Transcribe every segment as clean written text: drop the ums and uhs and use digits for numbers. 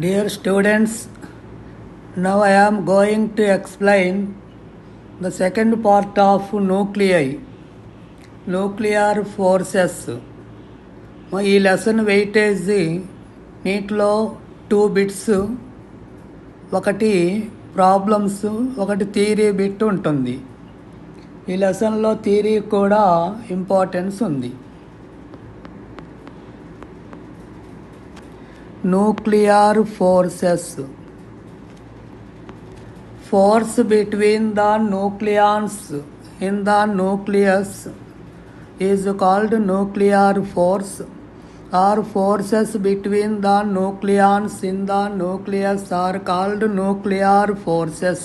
Dear students, now I am going to explain the second part of nuclei, nuclear forces. ఈ lesson weightage నీటిలో 2 bits, ఒకటి problems, ఒకటి theory bit ఉంటుంది. ఈ లెసన్లో థియరీ కూడా ఇంపార్టెన్స్ ఉంది. Nuclear forces. Force between the nucleons in the nucleus is called nuclear force, or forces between the nucleons in the nucleus are called nuclear forces.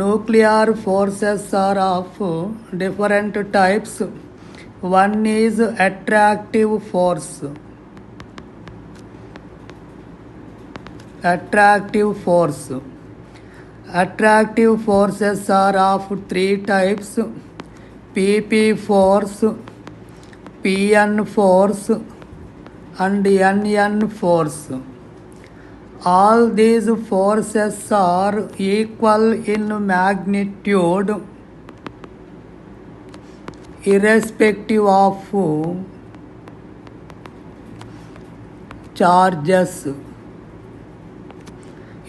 Nuclear forces are of different types. One is attractive force. Attractive force. Attractive forces are of 3 types: PP force, PN force, and NN force. All these forces are equal in magnitude, irrespective of charges.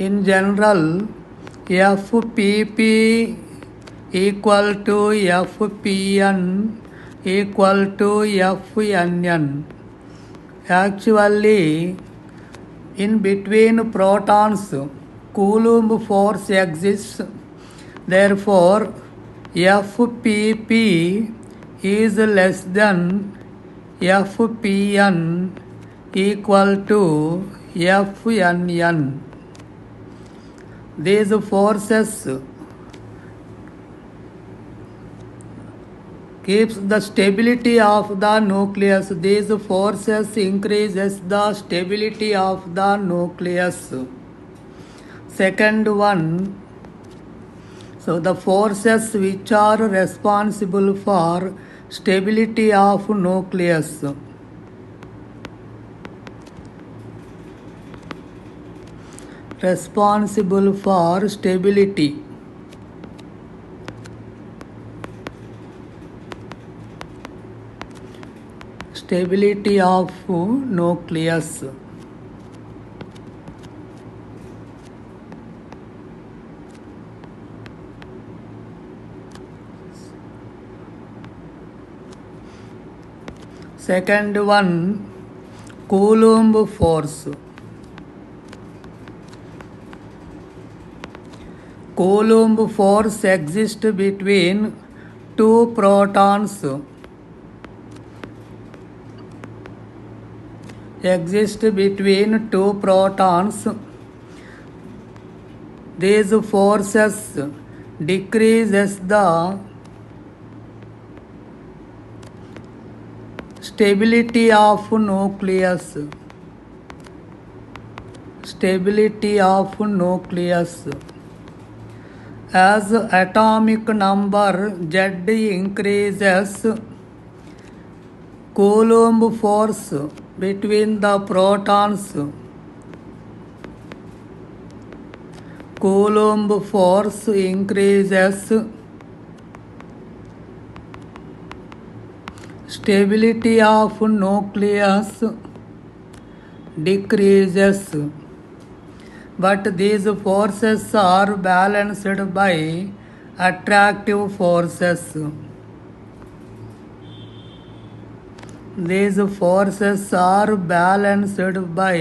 In general, FPP equal to FPN equal to FNN. Actually, in between protons, Coulomb force exists. Therefore, FPP is less than FPN equal to FNN. These forces keeps the stability of the nucleus. These forces increases the stability of the nucleus. Second one, so the forces which are responsible for stability of nucleus. Responsible for stability. Stability of nucleus. Second one, Coulomb force. Coulomb force exists between 2 protons. These forces decreases the stability of nucleus. Stability of nucleus. As atomic number Z increases, Coulomb force between the protons, Coulomb force increases, stability of nucleus decreases. But these forces are balanced by attractive forces. These forces are balanced by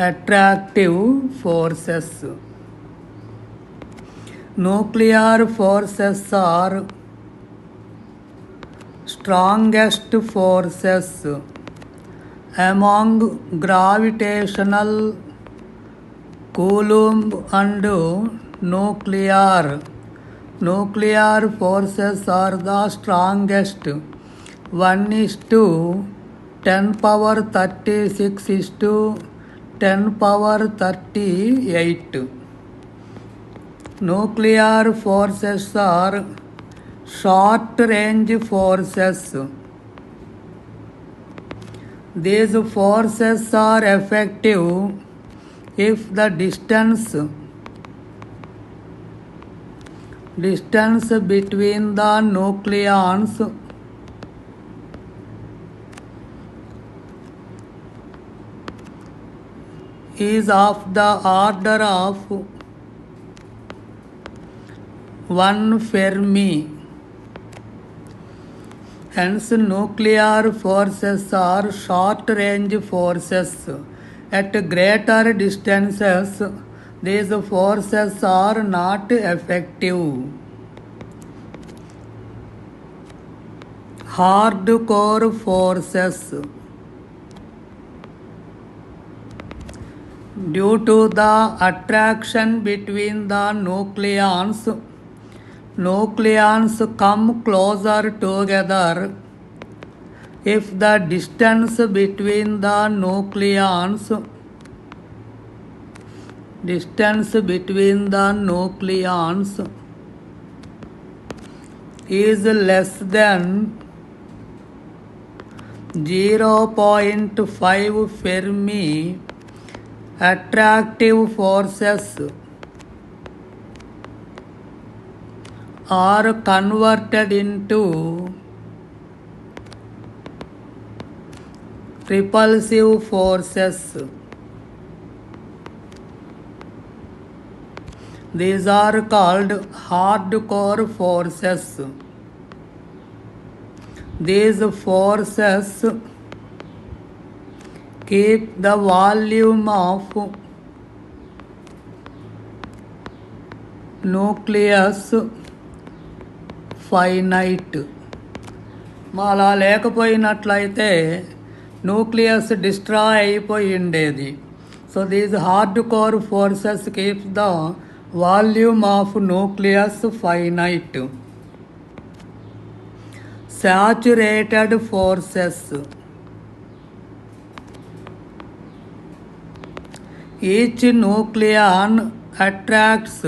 attractive forces. Nuclear forces are strongest forces among gravitational, Coulomb and nuclear. Nuclear forces are the strongest. 1:10⁻36:10⁻38. Nuclear forces are short range forces. These forces are effective if the distance between the nucleons is of the order of 1 Fermi. Hence, nuclear forces are short-range forces. At greater distances, these forces are not effective. Hardcore forces. Due to the attraction between the nucleons come closer together if the distance between the nucleons is less than 0.5 Fermi. Attractive forces are converted into repulsive forces. These are called hardcore forces. These forces keep the volume of nucleus finite. అలా లేకపోయినట్లయితే nucleus destroy అయిపోయి ఉండేది. So these hard core forces keeps the volume of nucleus finite. Saturated forces. Each nucleon attracts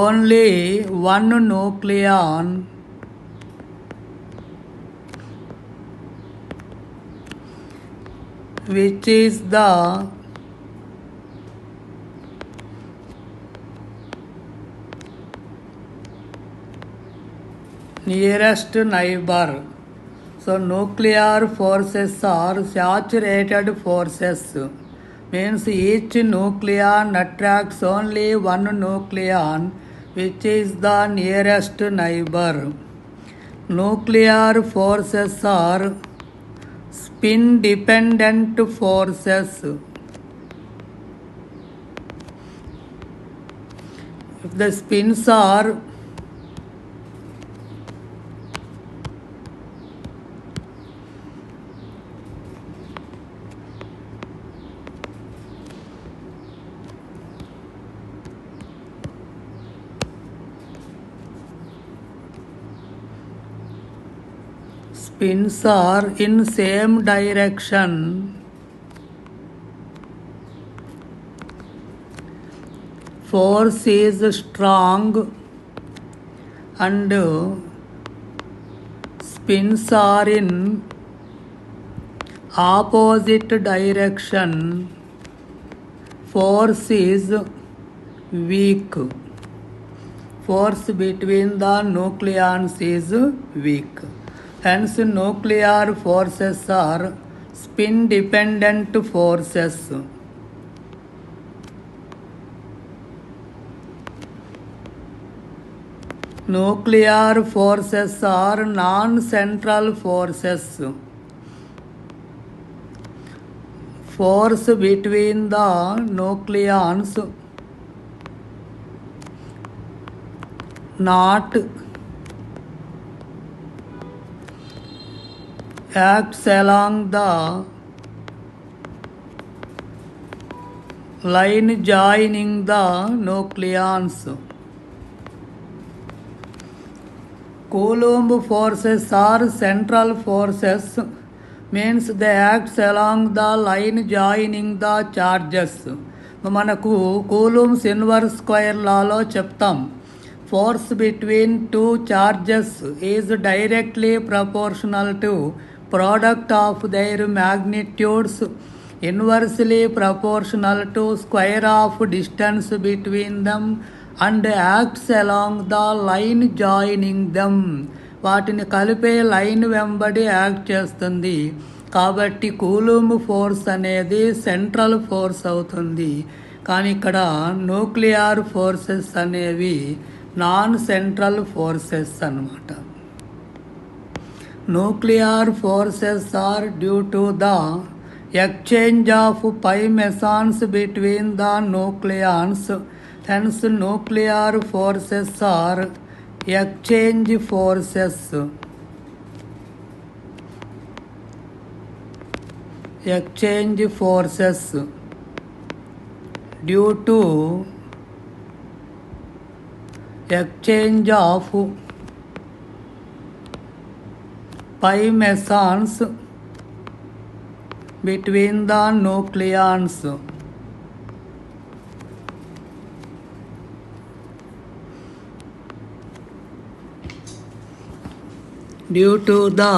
only one nucleon which is the nearest neighbor. So nuclear forces are saturated forces. Means each nucleon attracts only one nucleon which is the nearest neighbor. Nuclear forces are spin dependent forces. If the spins are in same direction, force is strong and spins are in opposite direction, force is weak. Force between the nucleons is weak. Hence, nuclear forces are spin-dependent forces. Nuclear forces are non-central forces. Force between the nucleons not acts along the line joining the nucleons. Coulomb forces are central forces, means they act along the line joining the charges. మనకు coulombs inverse square లాలో చెప్తాం. Force between two charges is directly proportional to product of their magnitudes, inversely proportional to square of distance between them, and acts along the line joining them. వాటిని కలిపే line వెంబడి act చేస్తుంది. కాబట్టి Coulomb force అనేది central force అవుతుంది. కానీ ఇక్కడ nuclear forces అనేవి నాన్ సెంట్రల్ ఫోర్సెస్ అన్నమాట. Nuclear forces are due to the exchange of pi mesons between the nucleons. Hence nuclear forces are exchange forces. Exchange forces due to exchange of pi mesons between the nucleons. Due to the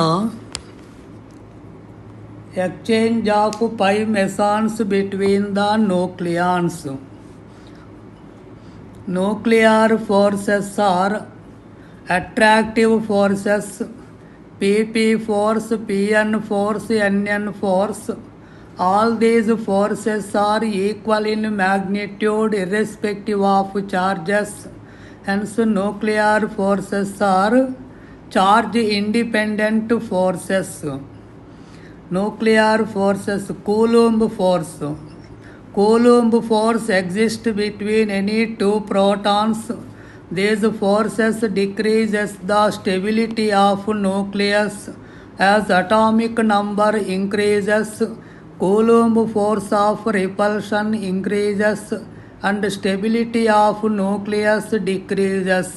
exchange of pi mesons between the nucleons, nuclear forces are attractive forces. PP force, Pn force, Nn force. All these forces are equal in magnitude irrespective of charges. Hence nuclear forces are charge independent forces. Nuclear forces, Coulomb force. Coulomb force exists between any two protons. These forces decreases the stability of nucleus as atomic number increases. Coulomb force of repulsion increases and stability of nucleus decreases.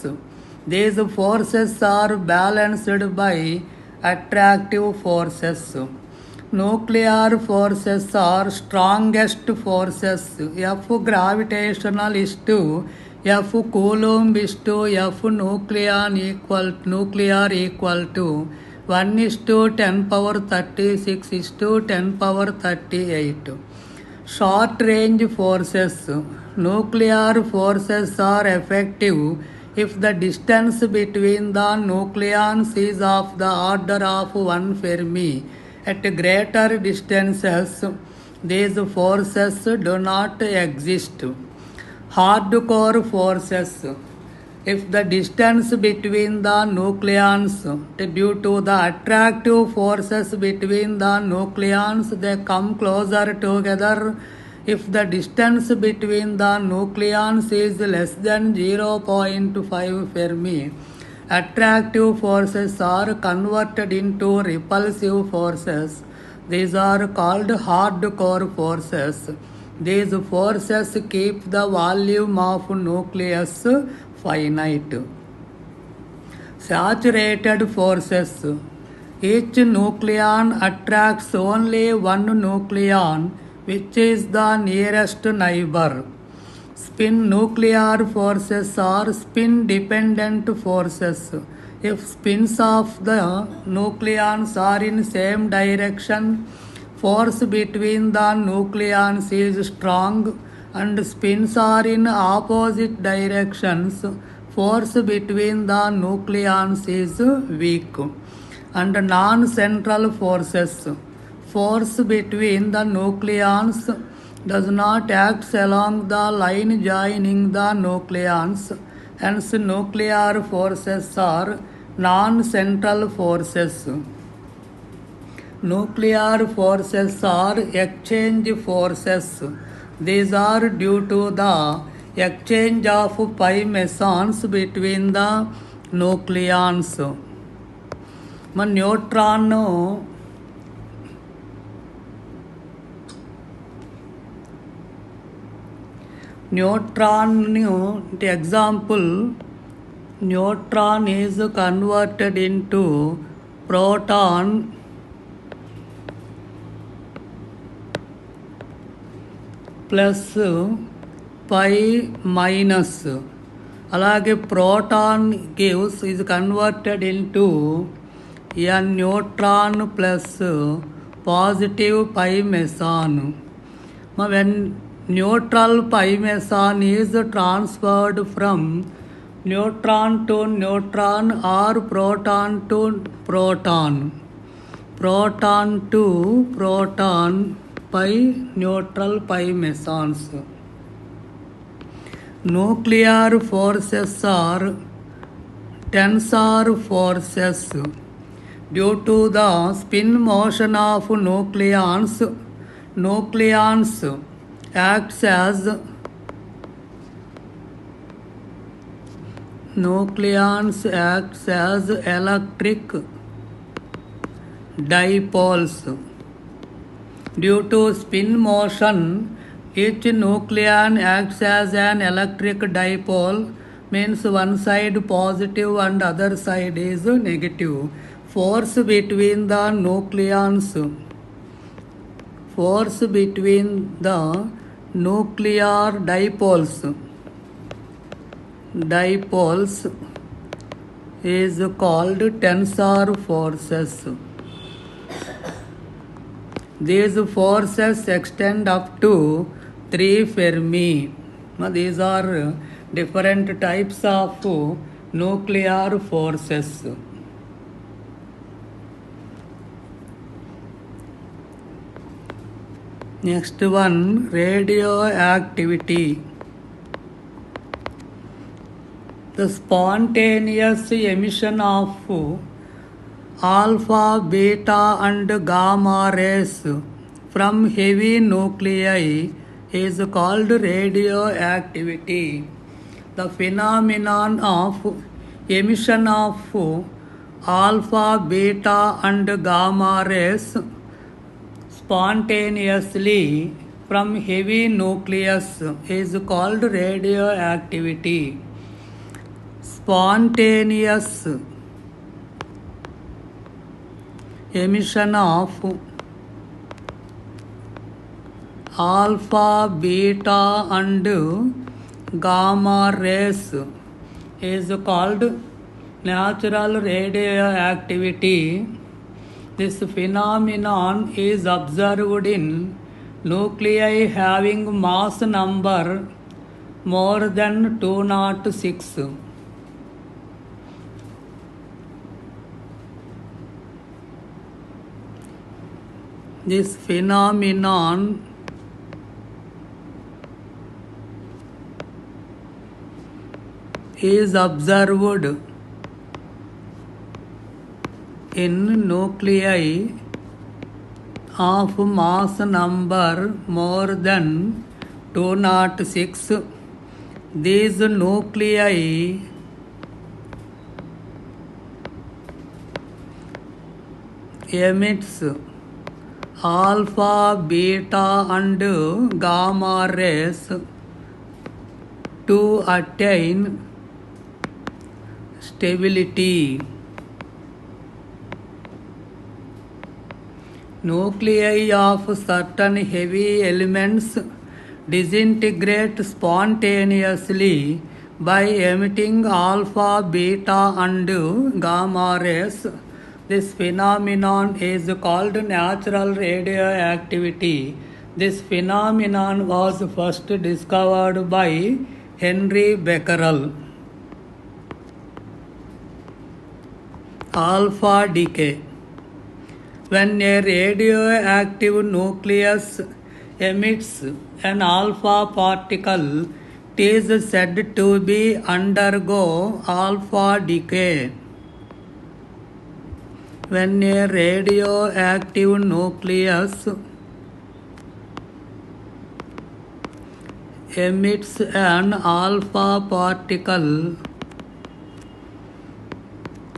These forces are balanced by attractive forces. Nuclear forces are strongest forces. F gravitational is to F Coulomb is to F nuclear equal to 1 is to 10 power 36 is to 10 power 38. Short range forces. Nuclear forces are effective if the distance between the nucleons is of the order of 1 Fermi. At greater distances, these forces do not exist. Hardcore forces. If the distance between the nucleons, due to the attractive forces between the nucleons, they come closer together. If the distance between the nucleons is less than 0.5 Fermi, attractive forces are converted into repulsive forces. These are called hardcore forces. These forces keep the volume of nucleus finite. Saturated forces. Each nucleon attracts only one nucleon, which is the nearest neighbor. Spin nuclear forces are spin dependent forces. If spins of the nucleons are in same direction, force between the nucleons is strong, and spins are in opposite directions, force between the nucleons is weak. And non-central forces. Force between the nucleons does not act along the line joining the nucleons. Hence nuclear forces are non-central forces. Nuclear forces are exchange forces. These are due to the exchange of pi mesons between the nucleons. మన neutron example, neutron is converted into proton plus pi minus, అలాగే proton gives is converted into a neutron plus positive pi meson. When neutral pi meson is transferred from neutron to neutron or proton to proton, proton to proton by neutral pi mesons. Nuclear forces are tensor forces. Due to the spin motion of nucleons, nucleons acts as electric dipoles. Due to spin motion, each nucleon acts as an electric dipole, means one side positive and other side is negative. Force between the nucleons, force between the nuclear dipoles is called tensor forces. These forces extend up to 3 Fermi. These are different types of nuclear forces. Next one, radioactivity. The spontaneous emission of alpha, beta and gamma rays from heavy nuclei is called radioactivity. The phenomenon of emission of alpha, beta and gamma rays spontaneously from heavy nucleus is called radioactivity. Spontaneous emission of alpha, beta and gamma rays is called natural radioactivity. This phenomenon is observed in nuclei having mass number more than 206. This phenomenon is observed in nuclei of mass number more than 206. These nuclei emits alpha, beta and gamma rays to attain stability. Nuclei of certain heavy elements disintegrate spontaneously by emitting alpha, beta and gamma rays. This phenomenon is called natural radioactivity. This phenomenon was first discovered by Henry Becquerel. Alpha decay. When a radioactive nucleus emits an alpha particle, it is said to be undergo alpha decay. When a radioactive nucleus emits an alpha particle,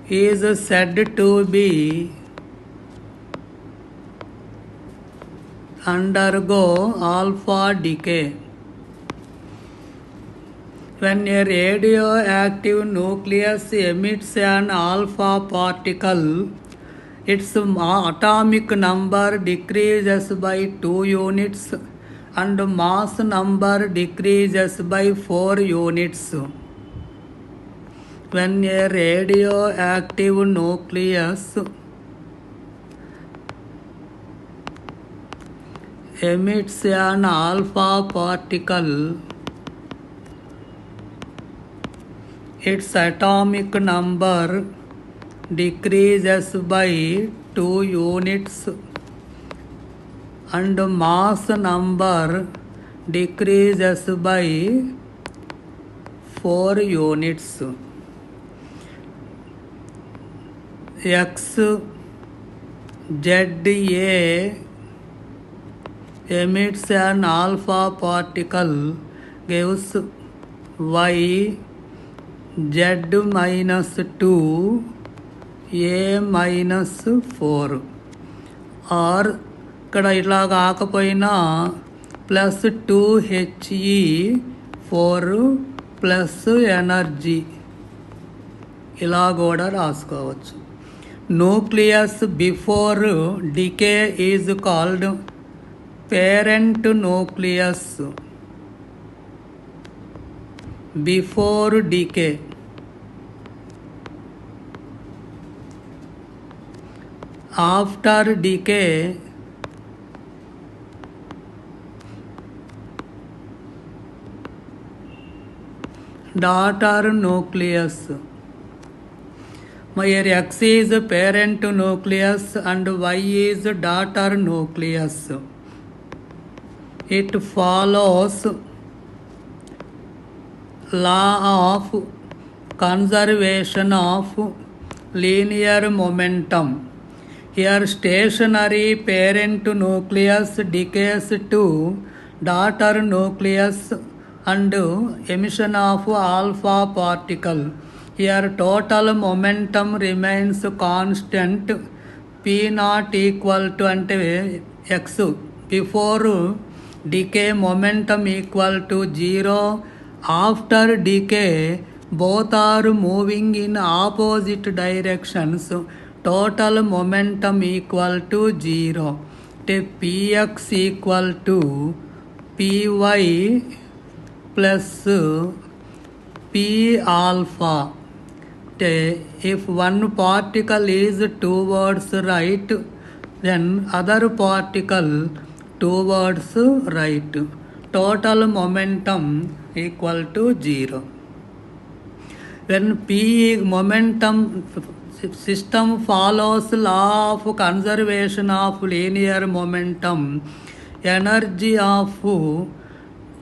is said to be undergo alpha decay. When a radioactive nucleus emits an alpha particle, its atomic number decreases by 2 units and mass number decreases by 4 units. when a radioactive nucleus emits an alpha particle, its atomic number decreases by 2 units and mass number decreases by 4 units. X, ZA emits an alpha particle, gives Y Z minus 2 A minus 4. Are ఇక్కడ ఇట్లా కాకపోయినా plus 2He 4 plus energy ఇలా కూడా రాసుకోవచ్చు. Nucleus before decay is called parent nucleus. Before decay, after decay daughter nucleus. Here X is parent nucleus and Y is daughter nucleus. It follows law of conservation of linear momentum. Here stationary parent nucleus decays to daughter nucleus and emission of alpha particle. Here total momentum remains constant, P not equal to ante X. Before decay momentum equal to 0. After decay both are moving in opposite directions. Total momentum equal to 0. Px equal to Py plus P alpha. If one particle is towards right, then other particle towards right. Total momentum equal to 0. When P momentum system follows law of conservation of linear momentum, energy of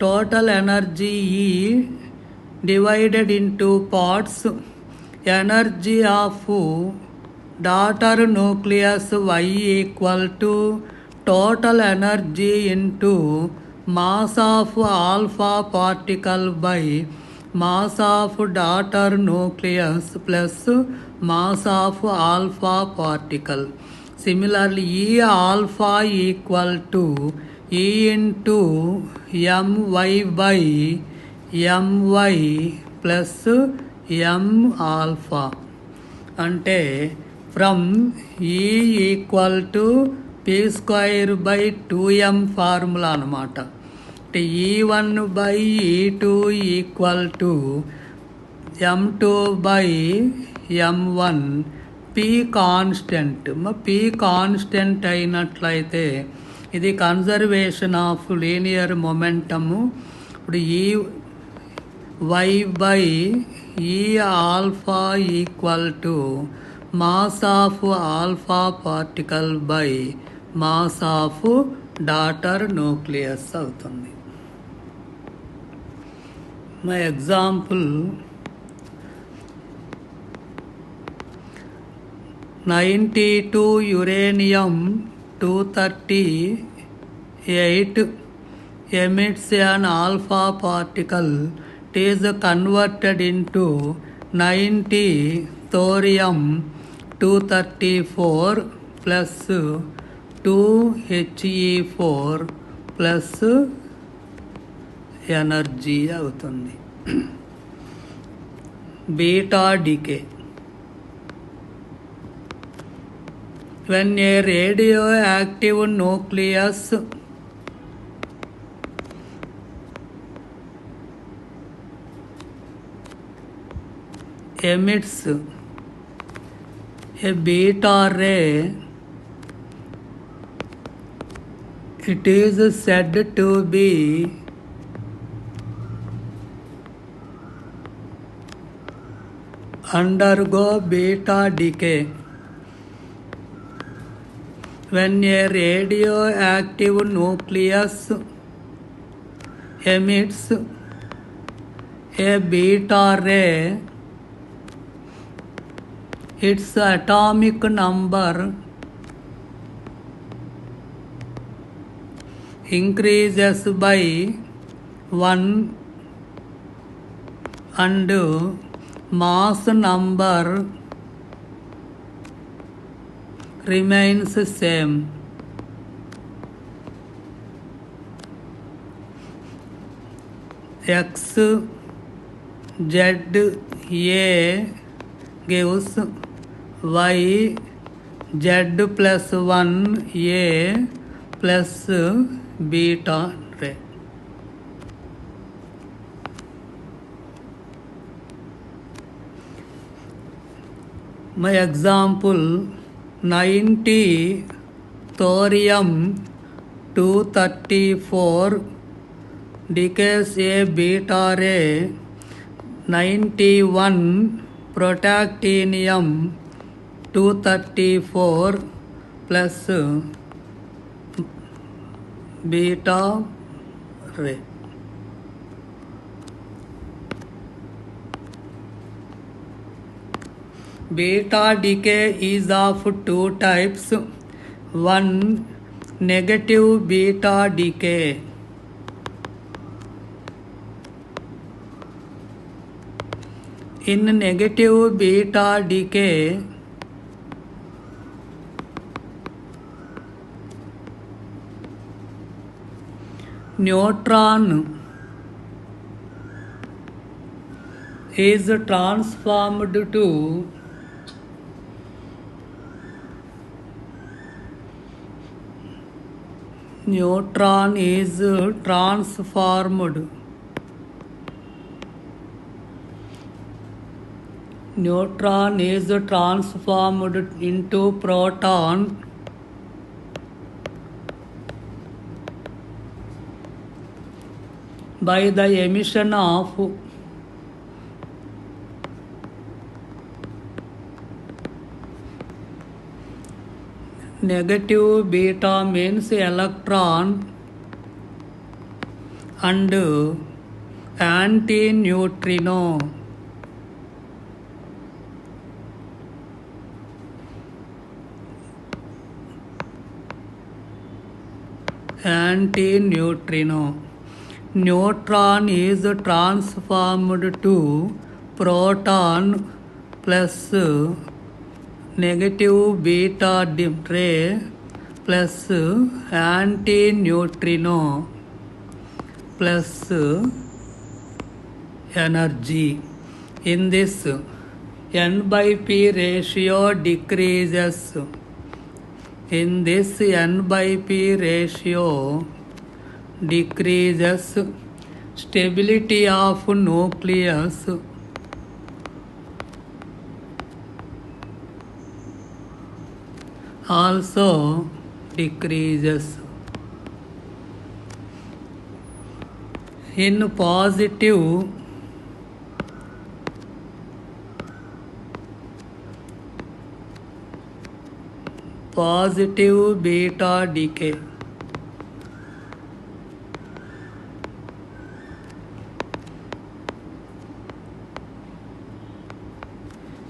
total energy E divided into parts. Energy of daughter nucleus Y equal to total energy into mass of alpha particle by mass of daughter nucleus plus mass of alpha particle. Similarly, E alpha equal to E into My by My plus M alpha. అంటే from E equal to P square by 2M formula అనమాట. అంటే E1 by E2 equal to M2 by M1. P constant. P constant అయినట్లయితే ఇది conservation of linear momentum. ఇప్పుడు Y by E alpha equal to mass of alpha particle by mass of daughter nucleus అవుతుంది. My example 92 uranium 238 emits an alpha particle. It is converted into 90 thorium 234 plus 2He4 plus energy అవుతుంది. Beta decay. When a radioactive nucleus emits a beta ray, it is said to be undergo beta decay. When a radioactive nucleus emits a beta ray, its atomic number increases by 1 and mass number remains same. X, Z, A gives Y, Z plus 1 A plus beta ray. My example, 90 thorium 234 decays a beta ray, 91 protactinium 234 plus beta ray. Beta decay is of two types. One, negative beta decay. In negative beta decay, neutron is transformed to neutron is transformed into proton by the emission of negative beta means electron and anti-neutrino. Neutron is transformed to proton plus negative beta ray plus anti-neutrino plus energy. In this, N by P ratio decreases. In this, N by P ratio decreases. Stability of nucleus also decreases. In positive beta decay,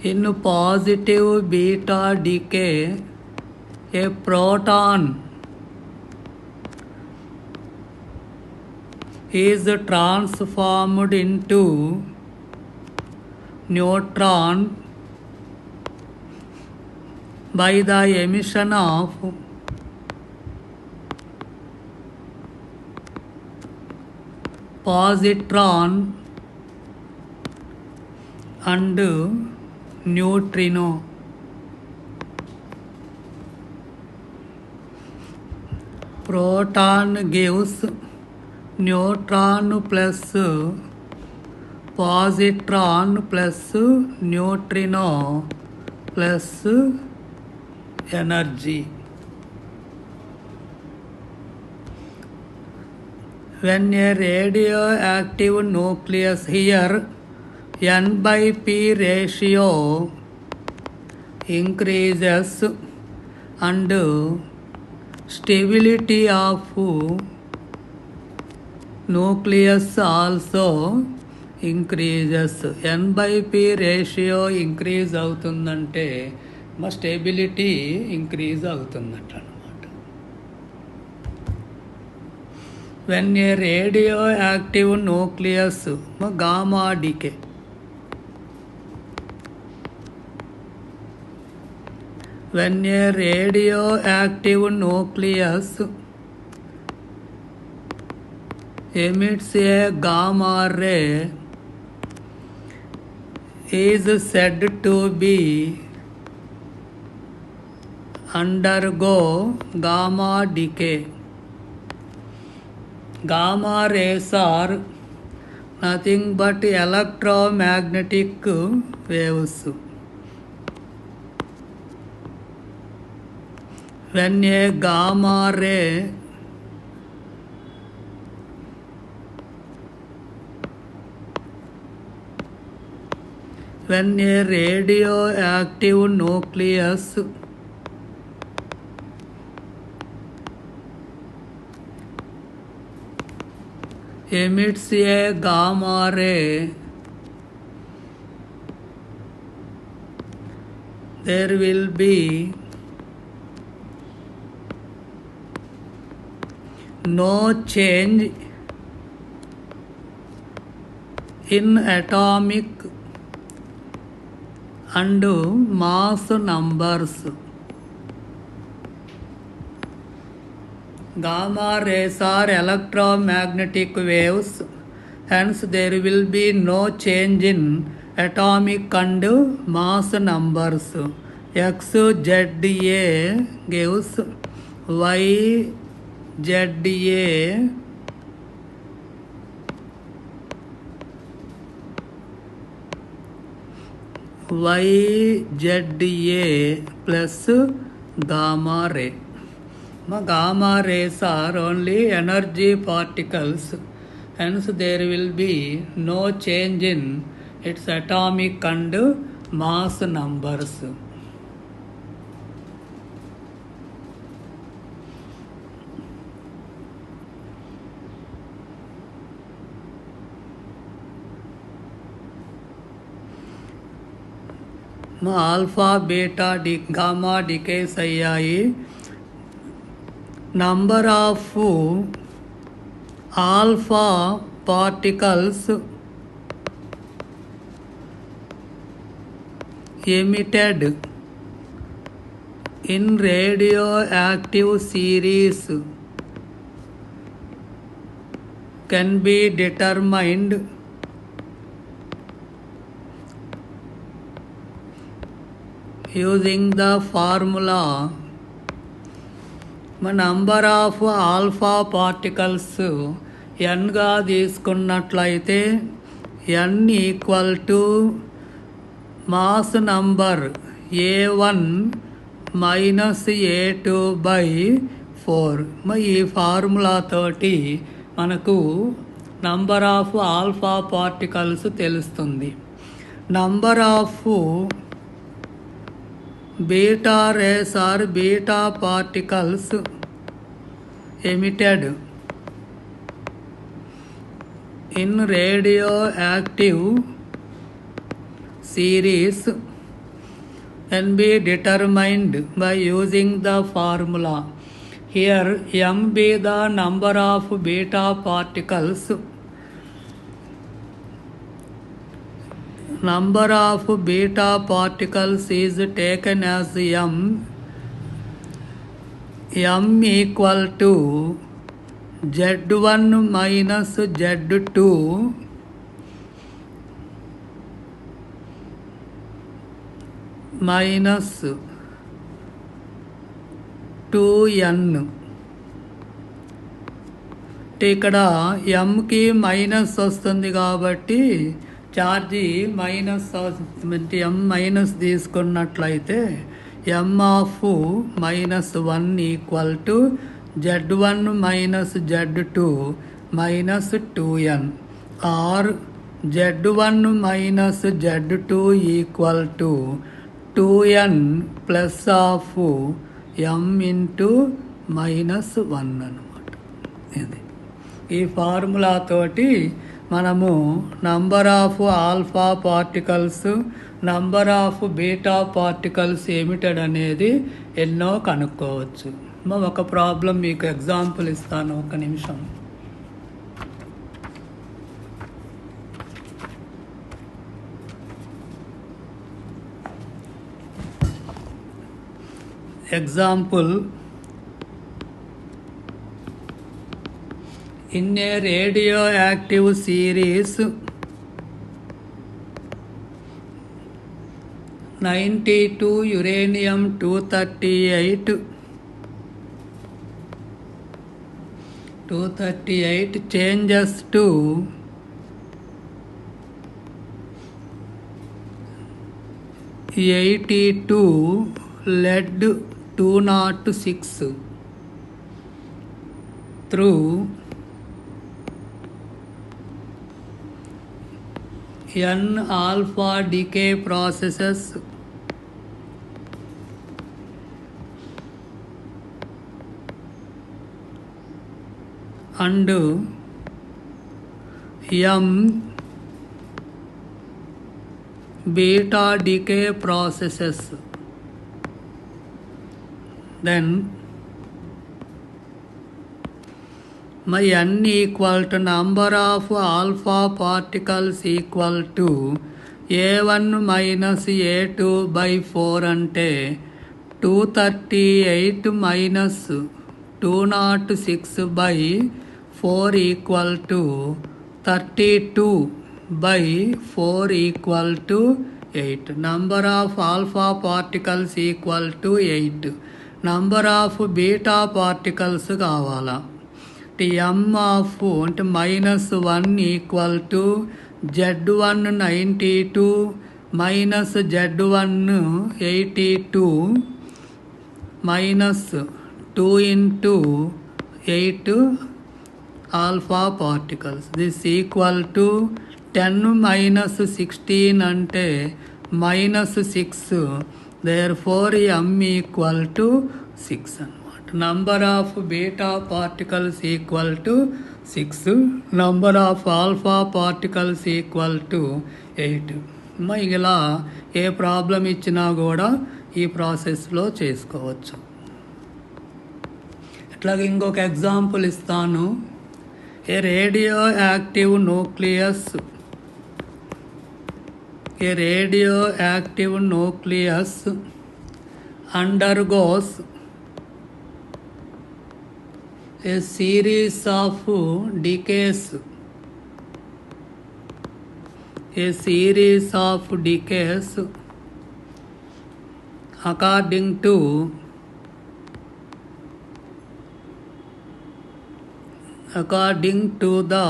in positive beta decay, a proton is transformed into neutron by the emission of positron and neutrino. Proton gives neutron plus positron plus neutrino plus energy. When a radioactive nucleus, here N/P ratio increases and stability of nucleus also increases. N/P ratio increase అవుతుందంటే మా stability increase అవుతుందట. When a radioactive nucleus gamma decay, when a radioactive nucleus emits a gamma ray, is said to be undergo gamma decay. Gamma rays are nothing but electromagnetic waves. When a gamma ray when a radioactive nucleus emits a gamma ray, there will be no change in atomic and mass numbers. Gamma rays are electromagnetic waves, hence there will be no change in atomic and mass numbers. XZA gives YZA plus gamma ray. Gamma rays are only energy particles, hence there will be no change in its atomic and mass numbers. Alpha, beta, gamma decays అయ్యాయి. Number of alpha particles emitted in radioactive series can be determined using the formula. Number of alpha particles ఎన్గా తీసుకున్నట్లయితే N equal to mass number A1 minus A2 by 4. ఈ formula తోటి మనకు number of alpha particles తెలుస్తుంది. Number of beta rays are beta particles emitted in radioactive series can be determined by using the formula. Here m be the number of beta particles. Number of beta particles is taken as m equal to Z1 minus Z2 minus 2n. ఇక్కడ mకి minus వస్తుంది కాబట్టి charge minus M minus తీసుకున్నట్లయితే M of -1 equal to Z1 minus Z2 minus 2n or Z1 minus Z2 equal to 2n plus of m into -1 అన్నమాట. ఇది ఈ formula తోటి మనము number of alpha particles number of beta particles ఏమిటనేది ఎన్నో కనుక్కోవచ్చు. ఒక ప్రాబ్లం మీకు ఎగ్జాంపుల్ ఇస్తాను, ఒక నిమిషం. Example, in a radioactive series 92 uranium 238 changes to 82 lead 206 through n alpha decay processes and m beta decay processes, then my n equal to number of alpha particles equal to a1 minus a2 by 4 ante 238 minus 206 by 4 equal to 32 by 4 equal to 8. Number of alpha particles equal to 8. Number of beta particles కావాలా. m of అంటే -1 equal to Z1 92 minus Z1 82 minus 2 into 8 alpha particles. This equal to 10 minus 16 అంటే -6. Therefore m equal to 6 అన్నమాట. Number of beta particles equal to 6. Number of alpha particles equal to 8. ఇలా ఏ problem ఇచ్చినా కూడా ఈ ప్రాసెస్లో చేసుకోవచ్చు. ఇట్లాగే ఇంకొక ఎగ్జాంపుల్ ఇస్తాను. ఏ radio active nucleus undergoes a series of decays according to the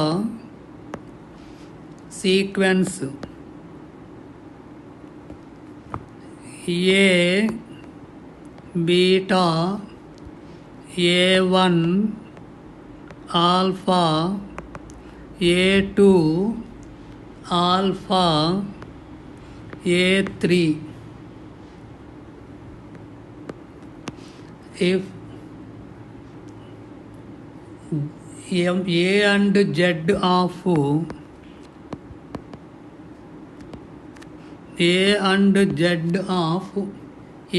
sequence A beta A1 alpha A2 alpha A3. If A and Z of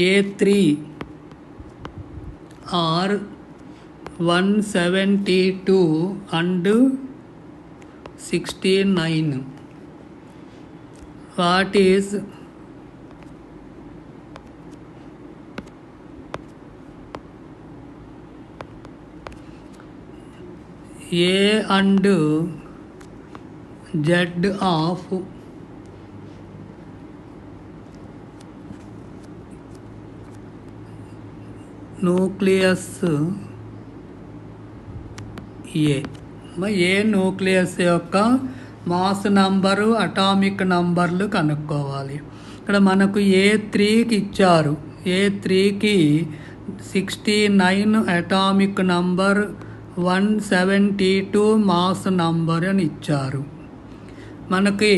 A3 are 172 and 69. What is A and Z of nucleus A nucleus యొక్క mass number atomic నంబర్లు కనుక్కోవాలి. ఇక్కడ మనకు A3కి ఇచ్చారు. A3కి 69 atomic number, 172 mass number అని ఇచ్చారు. మనకి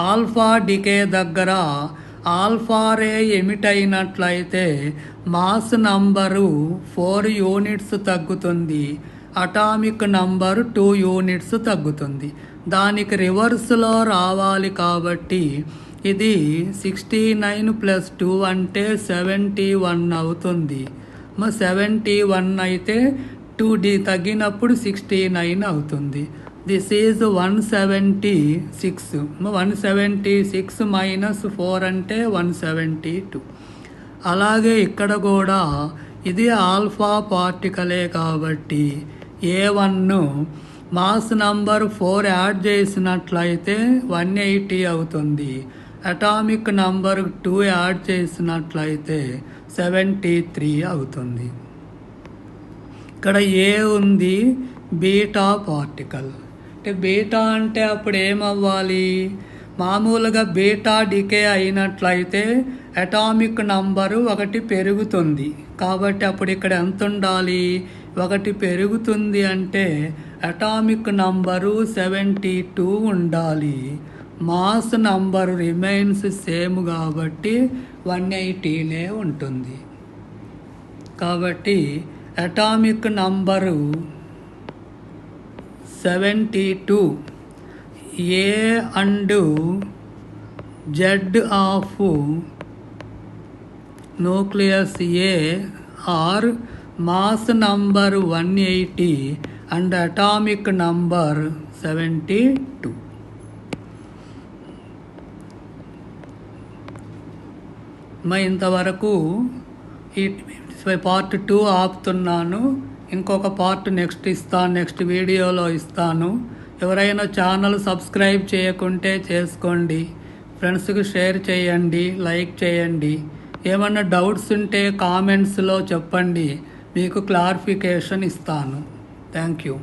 alpha decay దగ్గర ఆల్ఫా రే ఎమిట్ అయినట్లయితే మాస్ నంబరు 4 యూనిట్స్ తగ్గుతుంది, అటామిక్ నంబరు 2 యూనిట్స్ తగ్గుతుంది. దానికి రివర్స్లో రావాలి కాబట్టి ఇది 69 + 2 అంటే 71 అవుతుంది. 71 అయితే 2D తగ్గినప్పుడు 69 అవుతుంది. This is 176. 176 - 4 అంటే 172. అలాగే ఇక్కడ కూడా ఇది ఆల్ఫా పార్టికలే కాబట్టి A1 మాస్ నంబర్ 4 యాడ్ చేసినట్లయితే 180 అవుతుంది. అటామిక్ నంబర్ 2 యాడ్ చేసినట్లయితే 73 అవుతుంది. ఇక్కడ A ఉంది, బీటా పార్టికల్. అంటే బీటా అంటే అప్పుడు ఏమవ్వాలి? మామూలుగా బీటా డికే అయినట్లయితే అటామిక్ నంబరు 1 పెరుగుతుంది. కాబట్టి అప్పుడు ఇక్కడ ఎంత ఉండాలి? 1 పెరుగుతుంది అంటే అటామిక్ నంబరు 72 ఉండాలి. మాస్ నంబరు రిమైన్స్ సేమ్ కాబట్టి 180 ఉంటుంది. కాబట్టి atomic number 72 A and Z of nucleus A are mass number 180 and atomic number 72. ఇంతవరకు ఈ పార్ట్ 2 ఆపుతున్నాను. ఇంకొక పార్ట్ నెక్స్ట్ వీడియోలో ఇస్తాను. ఎవరైనా ఛానల్ సబ్స్క్రైబ్ చేయకుంటే చేసుకోండి. ఫ్రెండ్స్కి షేర్ చేయండి, లైక్ చేయండి. ఏమన్నా డౌట్స్ ఉంటే కామెంట్స్లో చెప్పండి, మీకు క్లారిఫికేషన్ ఇస్తాను. Thank you.